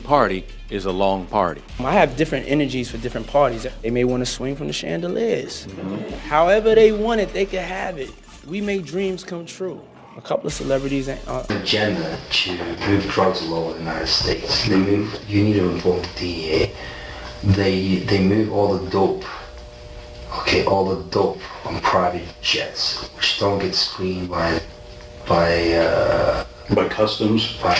party is a long party. I have different energies for different parties. They may want to swing from the chandeliers. However they want it, they can have it. We make dreams come true. A couple of celebrities agenda to move drugs law in the United States. You need to involve the DEA. They move all the dope, all the dope on private jets, which don't get screened by customs, by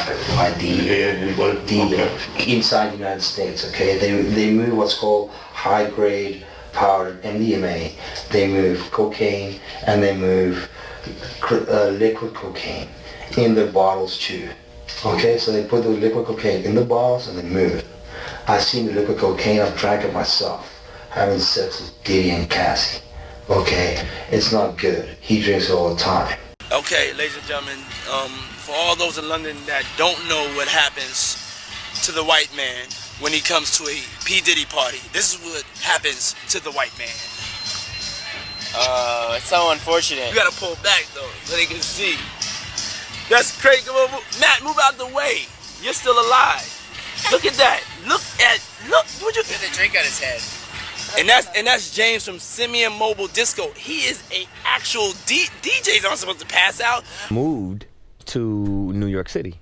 inside the United States. They move what's called high grade powder MDMA. They move cocaine and they move liquid cocaine in their bottles too. So they put the liquid cocaine in the bottles and they move it. I've seen the liquid cocaine, I've drank it myself, having sex with Diddy and Cassie. It's not good. He drinks it all the time. Okay, ladies and gentlemen, for all those in London that don't know what happens to the white man when he comes to a P. Diddy party, this is what happens to the white man. It's so unfortunate. You gotta pull back though, so they can see. That's crazy. Matt, move out the way. You're still alive. Look at that. Look. Would you get a drink on his head? And that's James from Simeon Mobile Disco. He is a actual DJ's not supposed to pass out. Moved to New York City,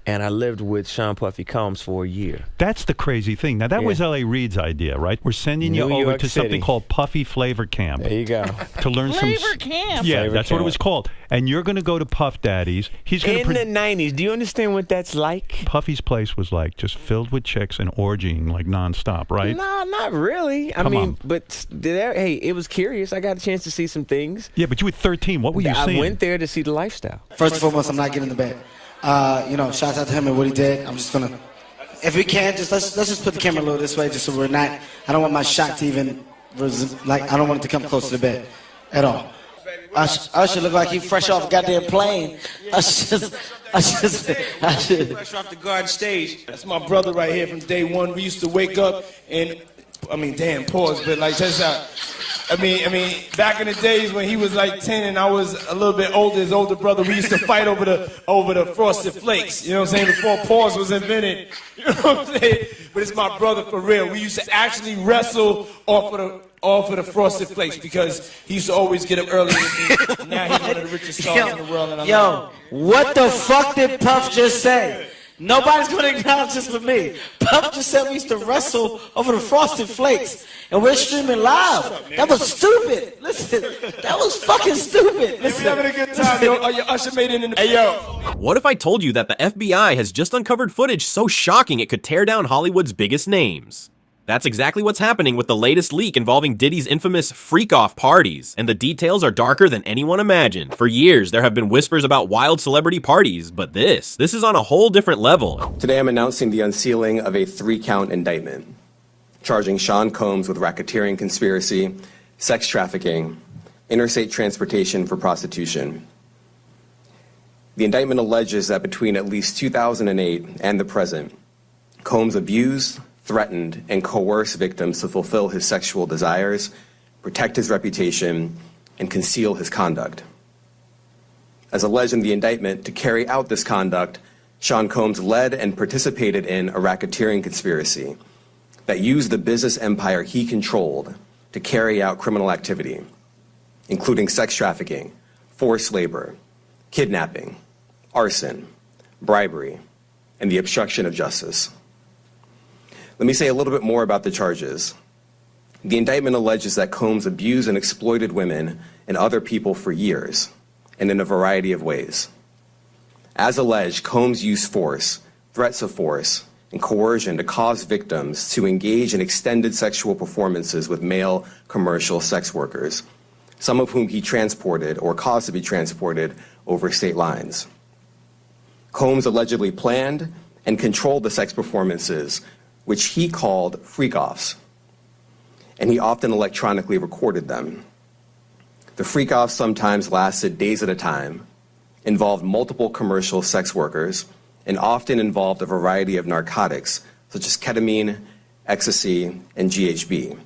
and I lived with Sean Puffy Combs for a year. That's the crazy thing. Now, that was L.A. Reid's idea, right? We're sending you over to something called Puffy Flavor Camp. There you go. To learn Flavor Camp. Yeah, Flavor that's Camp. what it was called. And you're going to go to Puff Daddy's. He's going in the 90s. Do you understand what that's like? Puffy's place was like just filled with chicks and orgying like nonstop, right? No, not really. I mean, but hey, it was curious. I got a chance to see some things. Yeah, but you were 13. What were you seeing? I went there to see the lifestyle. First and foremost, I'm not getting in the bed. Shouts out to him and what he did. I'm just gonna, if we can, let's just put the camera a little this way, just so we're not. I don't want my shot to even, I don't want it to come close to the bed, at all. Usher look like he fresh off a goddamn plane. Usher fresh off the garden stage. That's my brother right here from day one. We used to wake up and, pause, but like just back in the days when he was like 10 and I was a little bit older, his older brother, we used to fight over the Frosted Flakes. You know what I'm saying? Before pause was invented. You know what I'm saying? But it's my brother for real. We used to actually wrestle off of the Frosted Flakes because he used to always get up early with me. And now he's one of the richest stars in the world. And what the fuck did Puff just say? Nobody's going to acknowledge this but me. Puff just said we used to wrestle over the Frosted Flakes, and we're streaming live. That was stupid. Listen, that was fucking stupid. Listen. We're having a good time, yo. Your Usher made it in the... Hey, yo. What if I told you that the FBI has just uncovered footage so shocking it could tear down Hollywood's biggest names? That's exactly what's happening with the latest leak involving Diddy's infamous freak-off parties, and the details are darker than anyone imagined. For years, there have been whispers about wild celebrity parties, but this is on a whole different level. Today I'm announcing the unsealing of a 3-count indictment, charging Sean Combs with racketeering conspiracy, sex trafficking, interstate transportation for prostitution. The indictment alleges that between at least 2008 and the present, Combs abused, threatened, and coerced victims to fulfill his sexual desires, protect his reputation, and conceal his conduct. As alleged in the indictment, to carry out this conduct, Sean Combs led and participated in a racketeering conspiracy that used the business empire he controlled to carry out criminal activity, including sex trafficking, forced labor, kidnapping, arson, bribery, and the obstruction of justice. Let me say a little bit more about the charges. The indictment alleges that Combs abused and exploited women and other people for years, and in a variety of ways. As alleged, Combs used force, threats of force, and coercion to cause victims to engage in extended sexual performances with male commercial sex workers, some of whom he transported or caused to be transported over state lines. Combs allegedly planned and controlled the sex performances, which he called Freakoffs, and he often electronically recorded them. The Freakoffs sometimes lasted days at a time, involved multiple commercial sex workers, and often involved a variety of narcotics, such as ketamine, ecstasy, and GHB,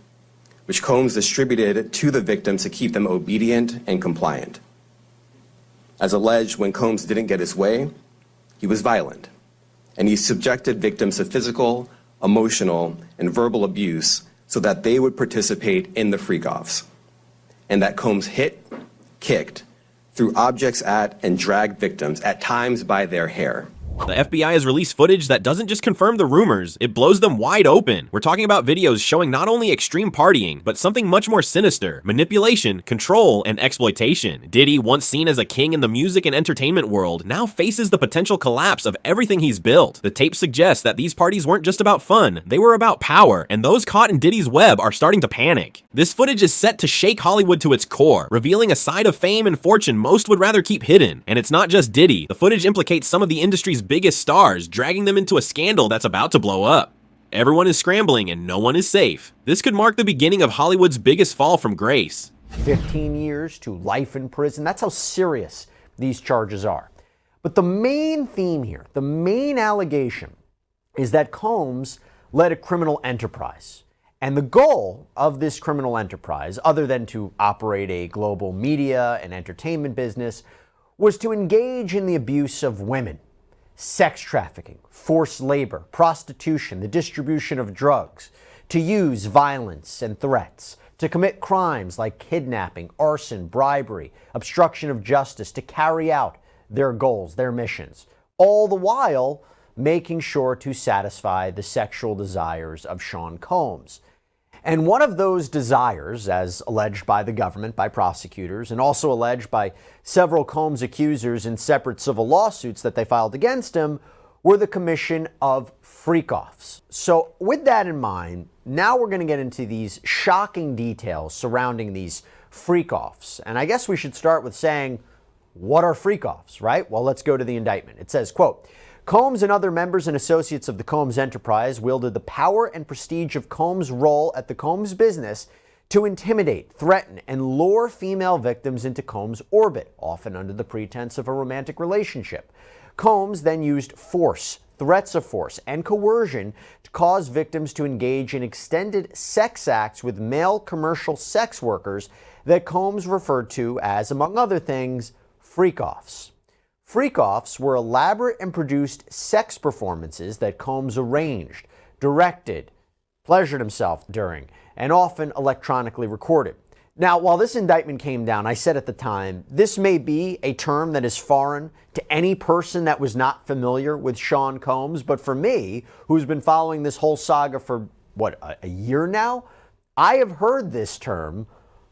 which Combs distributed to the victims to keep them obedient and compliant. As alleged, when Combs didn't get his way, he was violent, and he subjected victims to physical, emotional, and verbal abuse so that they would participate in the freak-offs, and that Combs hit, kicked, threw objects at, and dragged victims, at times by their hair. The FBI has released footage that doesn't just confirm the rumors, it blows them wide open. We're talking about videos showing not only extreme partying, but something much more sinister: manipulation, control, and exploitation. Diddy, once seen as a king in the music and entertainment world, now faces the potential collapse of everything he's built. The tape suggests that these parties weren't just about fun, they were about power, and those caught in Diddy's web are starting to panic. This footage is set to shake Hollywood to its core, revealing a side of fame and fortune most would rather keep hidden. And it's not just Diddy. The footage implicates some of the industry's biggest stars, dragging them into a scandal that's about to blow up. Everyone is scrambling and no one is safe. This could mark the beginning of Hollywood's biggest fall from grace. 15 years to life in prison. That's how serious these charges are. But the main theme here, the main allegation, is that Combs led a criminal enterprise. And the goal of this criminal enterprise, other than to operate a global media and entertainment business, was to engage in the abuse of women, sex trafficking, forced labor, prostitution, the distribution of drugs, to use violence and threats, to commit crimes like kidnapping, arson, bribery, obstruction of justice, to carry out their goals, their missions, all the while making sure to satisfy the sexual desires of Sean Combs. And one of those desires, as alleged by the government, by prosecutors, and also alleged by several Combs accusers in separate civil lawsuits that they filed against him, were the commission of freak-offs. So with that in mind, now we're going to get into these shocking details surrounding these freak-offs. And I guess we should start with saying, what are freak-offs, right? Well, let's go to the indictment. It says, quote, Combs and other members and associates of the Combs enterprise wielded the power and prestige of Combs' role at the Combs business to intimidate, threaten, and lure female victims into Combs' orbit, often under the pretense of a romantic relationship. Combs then used force, threats of force, and coercion to cause victims to engage in extended sex acts with male commercial sex workers that Combs referred to as, among other things, freak-offs. Freak-offs were elaborate and produced sex performances that Combs arranged, directed, pleasured himself during, and often electronically recorded. Now, while this indictment came down, I said at the time, this may be a term that is foreign to any person that was not familiar with Sean Combs, but for me, who's been following this whole saga for, a year now, I have heard this term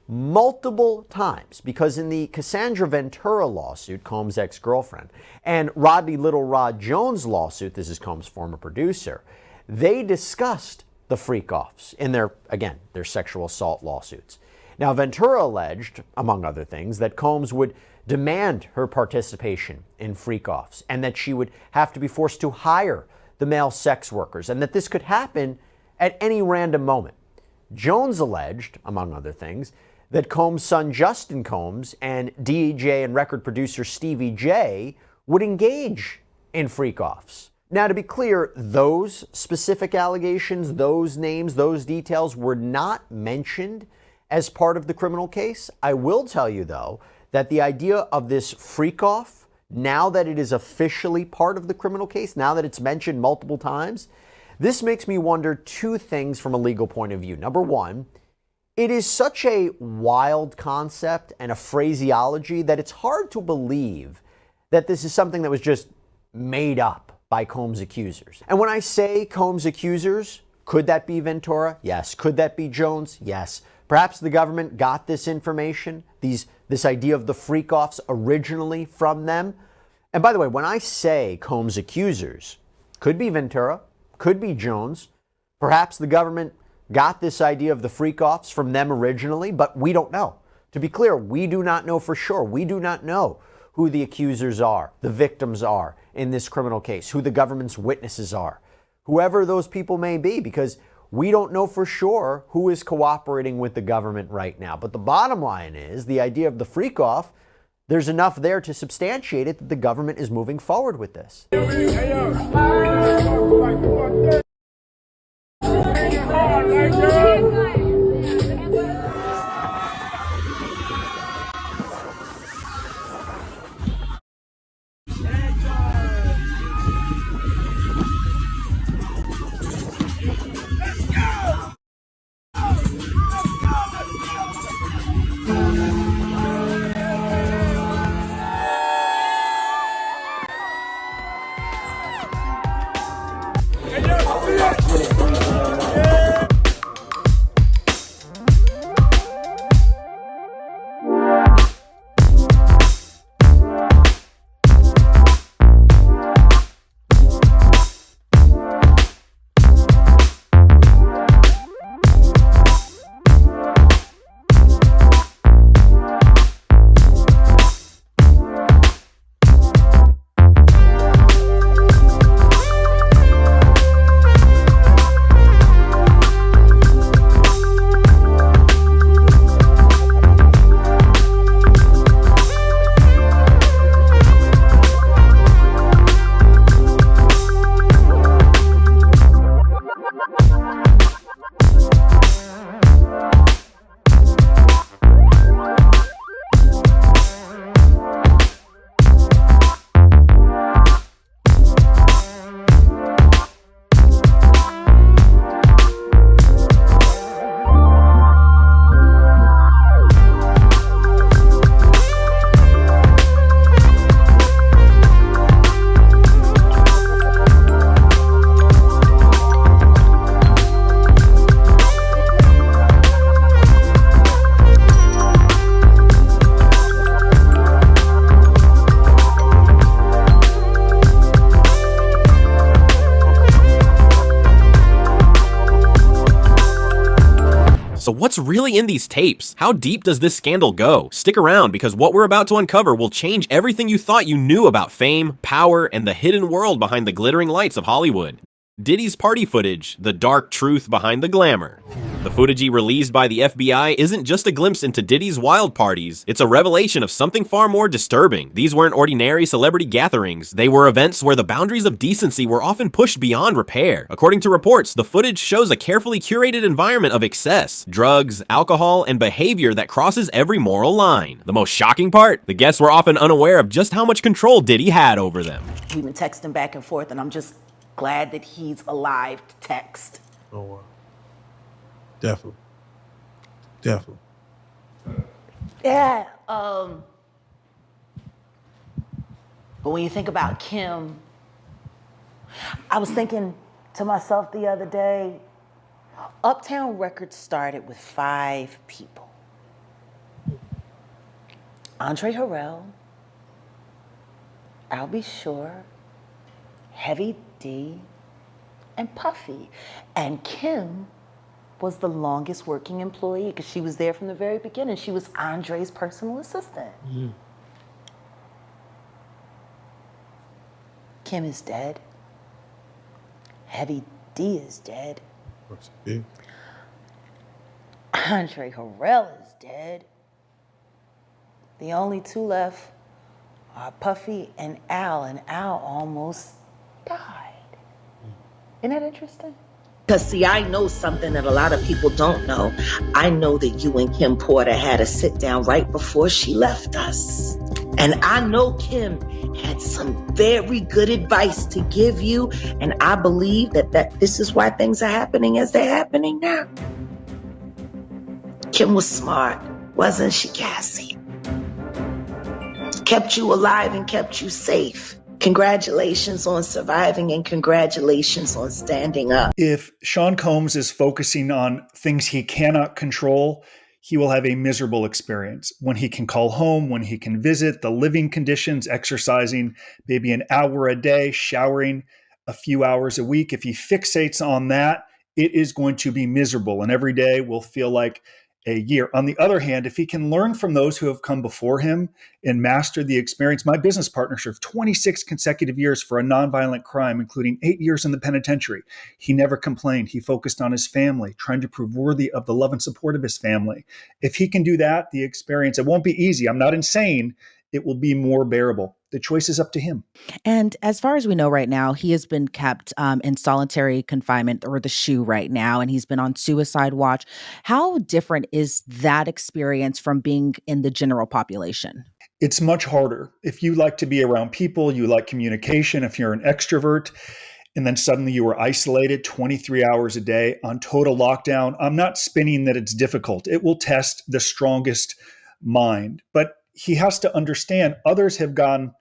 multiple times, because in the Cassandra Ventura lawsuit, Combs' ex-girlfriend, and Rodney Little Rod Jones lawsuit, this is Combs' former producer, they discussed the freak-offs in their sexual assault lawsuits. Now, Ventura alleged, among other things, that Combs would demand her participation in freak-offs and that she would have to be forced to hire the male sex workers and that this could happen at any random moment. Jones alleged, among other things, that Combs' son Justin Combs and DJ and record producer Stevie J would engage in freak-offs. Now, to be clear, those specific allegations, those names, those details were not mentioned as part of the criminal case. I will tell you, though, that the idea of this freak-off, now that it is officially part of the criminal case, now that it's mentioned multiple times, this makes me wonder two things from a legal point of view. Number one, it is such a wild concept and a phraseology that it's hard to believe that this is something that was just made up by Combs' accusers. And when I say Combs' accusers, could that be Ventura? Yes. Could that be Jones? Yes. Perhaps the government got this information, this idea of the freak-offs originally from them. And by the way, when I say Combs' accusers, could be Ventura, could be Jones. Perhaps the government got this idea of the freak-offs from them originally, but we don't know. To be clear, we do not know for sure. We do not know who the accusers are, the victims are in this criminal case, who the government's witnesses are, whoever those people may be, because we don't know for sure who is cooperating with the government right now. But the bottom line is the idea of the freak-off, there's enough there to substantiate it that the government is moving forward with this. So what's really in these tapes? How deep does this scandal go? Stick around, because what we're about to uncover will change everything you thought you knew about fame, power, and the hidden world behind the glittering lights of Hollywood. Diddy's party footage, the dark truth behind the glamour. The footage he released by the FBI isn't just a glimpse into Diddy's wild parties, it's a revelation of something far more disturbing. These weren't ordinary celebrity gatherings, they were events where the boundaries of decency were often pushed beyond repair. According to reports, the footage shows a carefully curated environment of excess, drugs, alcohol, and behavior that crosses every moral line. The most shocking part? The guests were often unaware of just how much control Diddy had over them. We've been texting back and forth, and I'm just glad that he's alive to text. Oh, wow. Definitely. Definitely. Yeah. But when you think about Kim, I was thinking to myself the other day, Uptown Records started with 5 people. Andre Harrell, I'll Be Sure, Heavy D, and Puffy. And Kim was the longest working employee because she was there from the very beginning. She was Andre's personal assistant. Mm-hmm. Kim is dead. Heavy D is dead. Andre Harrell is dead. The only 2 left are Puffy and Al almost died. Isn't that interesting? Because, see, I know something that a lot of people don't know. I know that you and Kim Porter had a sit down right before she left us. And I know Kim had some very good advice to give you. And I believe that this is why things are happening as they're happening now. Kim was smart, wasn't she, Cassie? Kept you alive and kept you safe. Congratulations on surviving and congratulations on standing up. If Sean Combs is focusing on things he cannot control, he will have a miserable experience. When he can call home, when he can visit, the living conditions, exercising maybe an hour a day, showering a few hours a week, if he fixates on that, it is going to be miserable. And every day will feel like a year. On the other hand, if he can learn from those who have come before him and master the experience, my business partner served 26 consecutive years for a nonviolent crime, including 8 years in the penitentiary. He never complained. He focused on his family, trying to prove worthy of the love and support of his family. If he can do that, the experience, it won't be easy. I'm not insane. It will be more bearable. The choice is up to him. And as far as we know right now, he has been kept in solitary confinement, or the SHU right now, and he's been on suicide watch. How different is that experience from being in the general population? It's much harder. If you like to be around people, you like communication, if you're an extrovert, and then suddenly you were isolated 23 hours a day on total lockdown, I'm not spinning that it's difficult. It will test the strongest mind. But he has to understand others have gone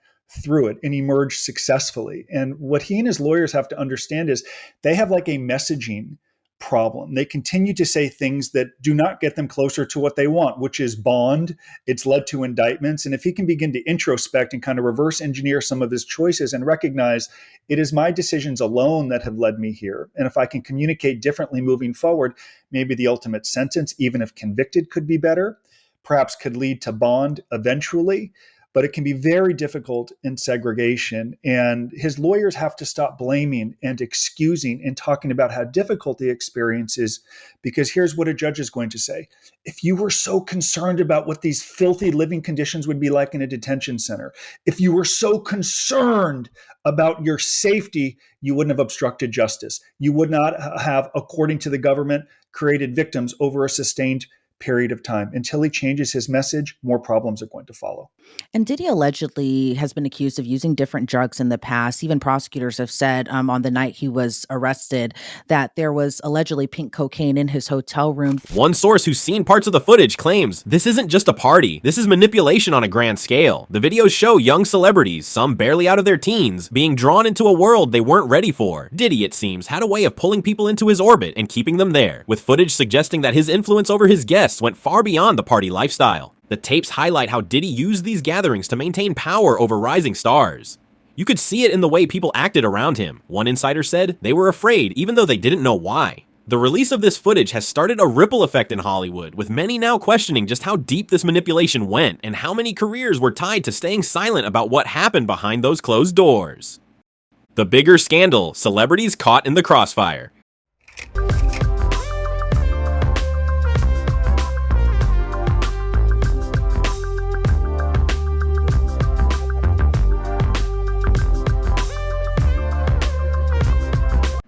through it and emerged successfully. And what he and his lawyers have to understand is they have like a messaging problem. They continue to say things that do not get them closer to what they want, which is bond. It's led to indictments. And if he can begin to introspect and kind of reverse engineer some of his choices and recognize it is my decisions alone that have led me here. And if I can communicate differently moving forward, maybe the ultimate sentence, even if convicted, could be better. Perhaps could lead to bond eventually, but it can be very difficult in segregation. And his lawyers have to stop blaming and excusing and talking about how difficult the experience is, because here's what a judge is going to say. If you were so concerned about what these filthy living conditions would be like in a detention center, if you were so concerned about your safety, you wouldn't have obstructed justice. You would not have, according to the government, created victims over a sustained period of time. Until he changes his message, more problems are going to follow. And Diddy allegedly has been accused of using different drugs in the past. Even prosecutors have said on the night he was arrested that there was allegedly pink cocaine in his hotel room. One source who's seen parts of the footage claims this isn't just a party. This is manipulation on a grand scale. The videos show young celebrities, some barely out of their teens, being drawn into a world they weren't ready for. Diddy, it seems, had a way of pulling people into his orbit and keeping them there, with footage suggesting that his influence over his guests went far beyond the party lifestyle. The tapes highlight how Diddy used these gatherings to maintain power over rising stars. You could see it in the way people acted around him. One insider said they were afraid even though they didn't know why. The release of this footage has started a ripple effect in Hollywood, with many now questioning just how deep this manipulation went and how many careers were tied to staying silent about what happened behind those closed doors. The bigger scandal, celebrities caught in the crossfire.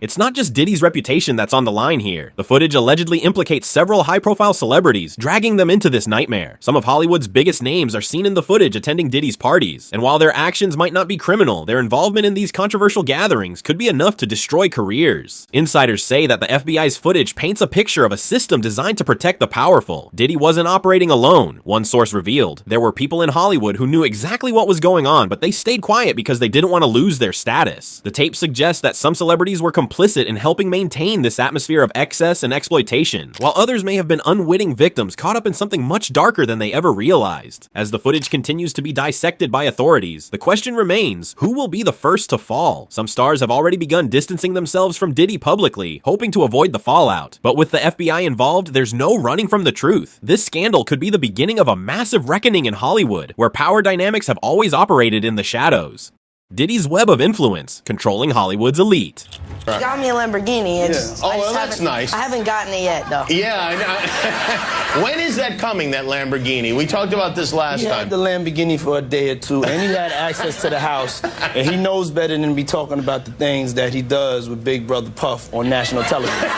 It's not just Diddy's reputation that's on the line here. The footage allegedly implicates several high-profile celebrities, dragging them into this nightmare. Some of Hollywood's biggest names are seen in the footage attending Diddy's parties, and while their actions might not be criminal, their involvement in these controversial gatherings could be enough to destroy careers. Insiders say that the FBI's footage paints a picture of a system designed to protect the powerful. Diddy wasn't operating alone, one source revealed. There were people in Hollywood who knew exactly what was going on, but they stayed quiet because they didn't want to lose their status. The tape suggests that some celebrities were complicit in helping maintain this atmosphere of excess and exploitation, while others may have been unwitting victims caught up in something much darker than they ever realized. As the footage continues to be dissected by authorities, the question remains, who will be the first to fall? Some stars have already begun distancing themselves from Diddy publicly, hoping to avoid the fallout. But with the FBI involved, there's no running from the truth. This scandal could be the beginning of a massive reckoning in Hollywood, where power dynamics have always operated in the shadows. Diddy's web of influence, controlling Hollywood's elite. You got me a Lamborghini. Yeah. Oh, well, that's nice. I haven't gotten it yet, though. Yeah, I know. When is that coming, that Lamborghini? We talked about this last He time. had the Lamborghini for a day or two, and he had access to the house, and he knows better than to be talking about the things that he does with Big Brother Puff on national television.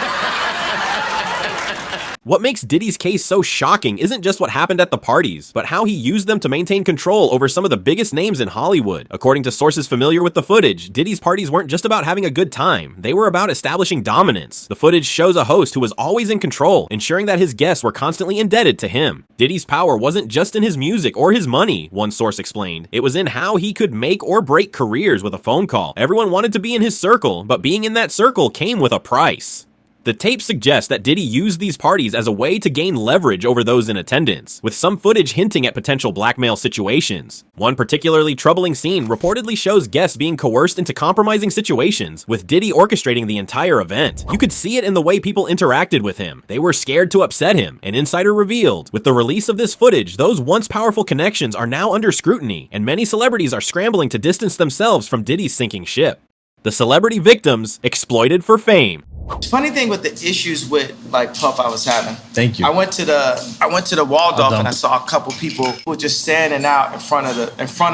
What makes Diddy's case so shocking isn't just what happened at the parties, but how he used them to maintain control over some of the biggest names in Hollywood. According to sources familiar with the footage, Diddy's parties weren't just about having a good time, they were about establishing dominance. The footage shows a host who was always in control, ensuring that his guests were constantly indebted to him. Diddy's power wasn't just in his music or his money, one source explained. It was in how he could make or break careers with a phone call. Everyone wanted to be in his circle, but being in that circle came with a price. The tape suggests that Diddy used these parties as a way to gain leverage over those in attendance, with some footage hinting at potential blackmail situations. One particularly troubling scene reportedly shows guests being coerced into compromising situations, with Diddy orchestrating the entire event. You could see it in the way people interacted with him. They were scared to upset him, an insider revealed. With the release of this footage, those once powerful connections are now under scrutiny, and many celebrities are scrambling to distance themselves from Diddy's sinking ship. The celebrity victims exploited for fame. Funny thing with the issues with like Puff I was having. Thank you. I went to the Waldorf and I saw a couple people who were just standing out in front of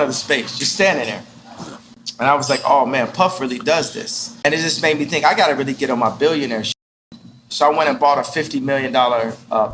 the space, just standing there. And I was like, oh man, Puff really does this. And it just made me think I gotta really get on my billionaire shit. So I went and bought a $50 million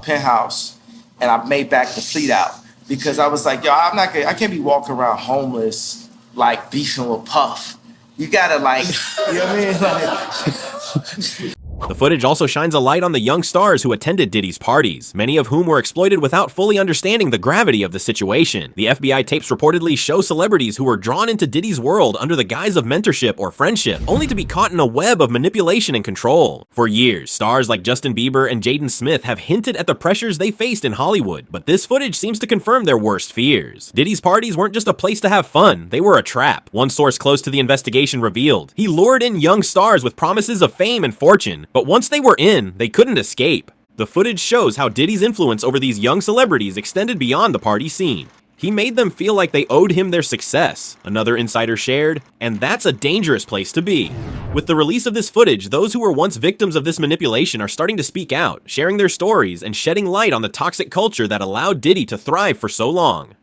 penthouse and I made back the fleet out because I was like, yo, I can't be walking around homeless like beefing with Puff. You gotta like, you know what I mean? The footage also shines a light on the young stars who attended Diddy's parties, many of whom were exploited without fully understanding the gravity of the situation. The FBI tapes reportedly show celebrities who were drawn into Diddy's world under the guise of mentorship or friendship, only to be caught in a web of manipulation and control. For years, stars like Justin Bieber and Jaden Smith have hinted at the pressures they faced in Hollywood, but this footage seems to confirm their worst fears. Diddy's parties weren't just a place to have fun, they were a trap. One source close to the investigation revealed. He lured in young stars with promises of fame and fortune, but once they were in, they couldn't escape. The footage shows how Diddy's influence over these young celebrities extended beyond the party scene. He made them feel like they owed him their success, another insider shared, and that's a dangerous place to be. With the release of this footage, those who were once victims of this manipulation are starting to speak out, sharing their stories and shedding light on the toxic culture that allowed Diddy to thrive for so long.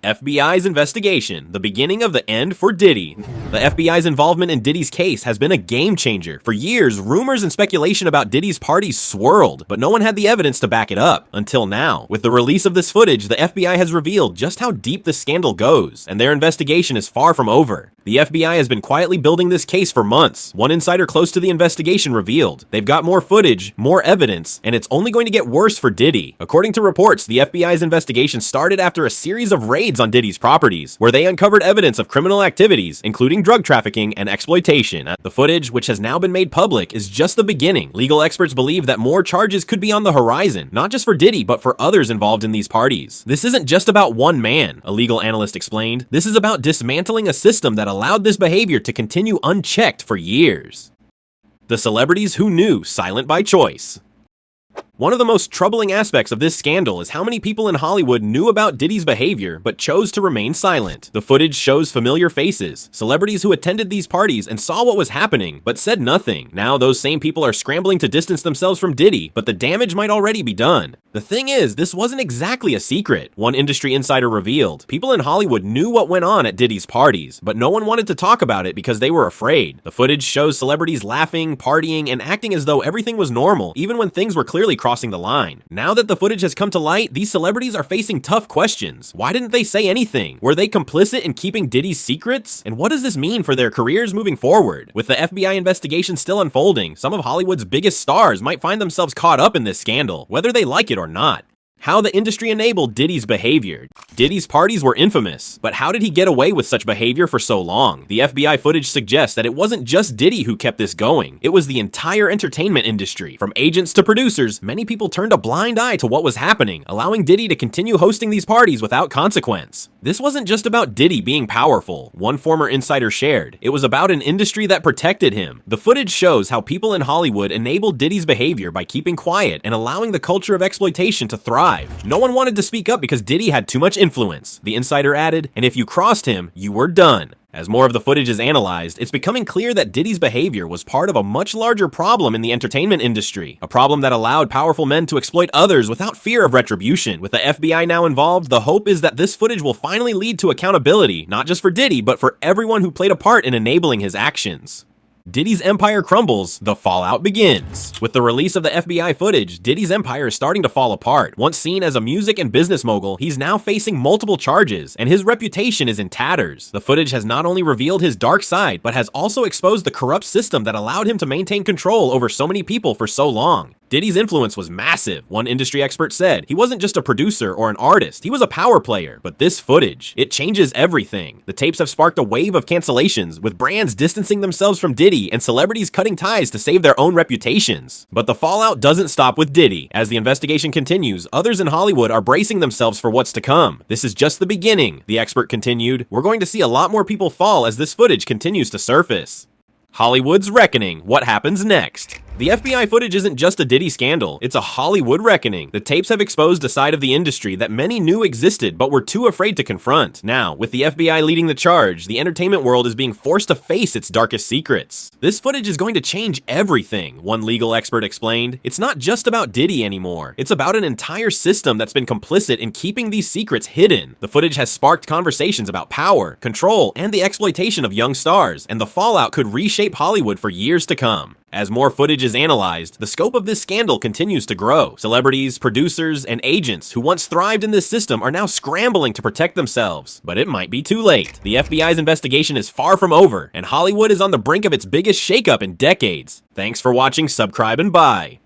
FBI's investigation, the beginning of the end for Diddy. The FBI's involvement in Diddy's case has been a game changer. For years, rumors and speculation about Diddy's parties swirled, but no one had the evidence to back it up, until now. With the release of this footage, the FBI has revealed just how deep the scandal goes, and their investigation is far from over. The FBI has been quietly building this case for months. One insider close to the investigation revealed they've got more footage, more evidence, and it's only going to get worse for Diddy. According to reports, the FBI's investigation started after a series of raids on Diddy's properties, where they uncovered evidence of criminal activities, including drug trafficking and exploitation. The footage, which has now been made public, is just the beginning. Legal experts believe that more charges could be on the horizon, not just for Diddy, but for others involved in these parties. This isn't just about one man, a legal analyst explained. This is about dismantling a system that allowed this behavior to continue unchecked for years. The celebrities who knew silent by choice. One of the most troubling aspects of this scandal is how many people in Hollywood knew about Diddy's behavior but chose to remain silent. The footage shows familiar faces, celebrities who attended these parties and saw what was happening but said nothing. Now those same people are scrambling to distance themselves from Diddy, but the damage might already be done. The thing is, this wasn't exactly a secret. One industry insider revealed, people in Hollywood knew what went on at Diddy's parties, but no one wanted to talk about it because they were afraid. The footage shows celebrities laughing, partying, and acting as though everything was normal, even when things were clearly crossing the line. Now that the footage has come to light, these celebrities are facing tough questions. Why didn't they say anything? Were they complicit in keeping Diddy's secrets? And what does this mean for their careers moving forward? With the FBI investigation still unfolding, some of Hollywood's biggest stars might find themselves caught up in this scandal, whether they like it or not. How the industry enabled Diddy's behavior. Diddy's parties were infamous, but how did he get away with such behavior for so long? The FBI footage suggests that it wasn't just Diddy who kept this going. It was the entire entertainment industry. From agents to producers, many people turned a blind eye to what was happening, allowing Diddy to continue hosting these parties without consequence. This wasn't just about Diddy being powerful, one former insider shared. It was about an industry that protected him. The footage shows how people in Hollywood enabled Diddy's behavior by keeping quiet and allowing the culture of exploitation to thrive. No one wanted to speak up because Diddy had too much influence, the insider added, and if you crossed him, you were done. As more of the footage is analyzed, it's becoming clear that Diddy's behavior was part of a much larger problem in the entertainment industry, a problem that allowed powerful men to exploit others without fear of retribution. With the FBI now involved, the hope is that this footage will finally lead to accountability, not just for Diddy, but for everyone who played a part in enabling his actions. Diddy's empire crumbles, the fallout begins. With the release of the FBI footage, Diddy's empire is starting to fall apart. Once seen as a music and business mogul, he's now facing multiple charges, and his reputation is in tatters. The footage has not only revealed his dark side, but has also exposed the corrupt system that allowed him to maintain control over so many people for so long. Diddy's influence was massive, one industry expert said. He wasn't just a producer or an artist, he was a power player. But this footage, it changes everything. The tapes have sparked a wave of cancellations, with brands distancing themselves from Diddy and celebrities cutting ties to save their own reputations. But the fallout doesn't stop with Diddy. As the investigation continues, others in Hollywood are bracing themselves for what's to come. This is just the beginning, the expert continued. We're going to see a lot more people fall as this footage continues to surface. Hollywood's reckoning. What happens next? The FBI footage isn't just a Diddy scandal, it's a Hollywood reckoning. The tapes have exposed a side of the industry that many knew existed but were too afraid to confront. Now, with the FBI leading the charge, the entertainment world is being forced to face its darkest secrets. This footage is going to change everything, one legal expert explained. It's not just about Diddy anymore. It's about an entire system that's been complicit in keeping these secrets hidden. The footage has sparked conversations about power, control, and the exploitation of young stars, and the fallout could reshape Hollywood for years to come. As more footage is analyzed, the scope of this scandal continues to grow. Celebrities, producers, and agents who once thrived in this system are now scrambling to protect themselves. But it might be too late. The FBI's investigation is far from over, and Hollywood is on the brink of its biggest shakeup in decades. Thanks for watching, subscribe, and bye.